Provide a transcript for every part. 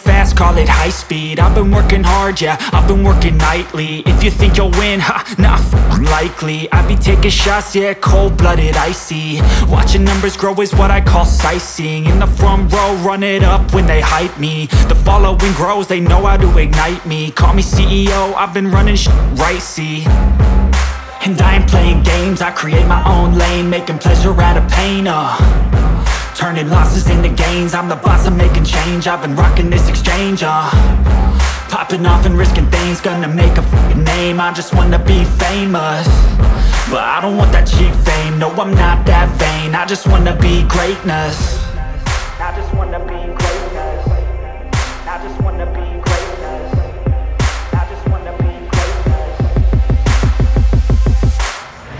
fast, call it high speed. I've been working hard, yeah, I've been working nightly. If you think you'll win, ha, nah, likely. I be taking shots, yeah, cold-blooded, icy. Watching numbers grow is what I call sightseeing. In the front row, run it up when they hype me. The following grows, they know how to ignite me. Call me CEO, I've been running shit right, see. And I ain't playing games, I create my own lane, making pleasure out of pain, turning losses into gains. I'm the boss, I'm making change. I've been rocking this exchange, popping off and risking things. Gonna make a f***ing name. I just wanna be famous, but I don't want that cheap fame. No, I'm not that vain. I just wanna be greatness. I just wanna be greatness. I just wanna be greatness. I just wanna be greatness.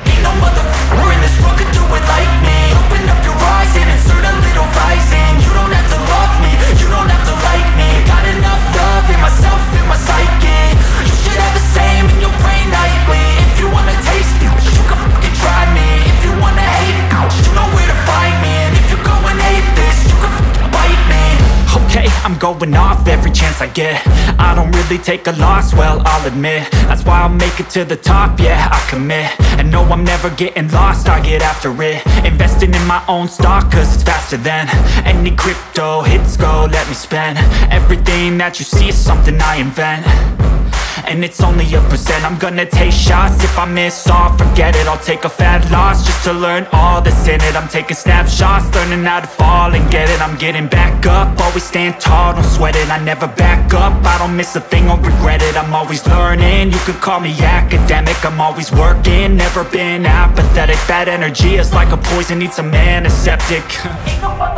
Ain't no motherfucker in this world could do it like me. Open up your eyes and insert a little rising. You don't have to love me, you don't have to like me. Got enough love in myself, in my psyche. You should have the same in your brain nightly. If you wanna taste me, you can fucking try me. If you wanna hate me, you know where to find me. And if you go and hate this, you can fucking bite me. Okay, I'm going off every chance I get. I don't really take a loss, well, I'll admit. That's why I'll make it to the top, yeah, I commit. And no, I'm never getting lost, I get after it. Investing in my own stock, cause it's faster than any crypto hits go, let me spend. Everything that you see is something I invent, and it's only a percent. I'm gonna take shots, if I miss all, forget it. I'll take a fat loss just to learn all that's in it. I'm taking snapshots, learning how to fall and get it. I'm getting back up, always stand tall, don't sweat it. I never back up, I don't miss a thing or regret it. I'm always learning, you could call me academic. I'm always working, never been apathetic. Bad energy is like a poison, needs some antiseptic. Ain't nobody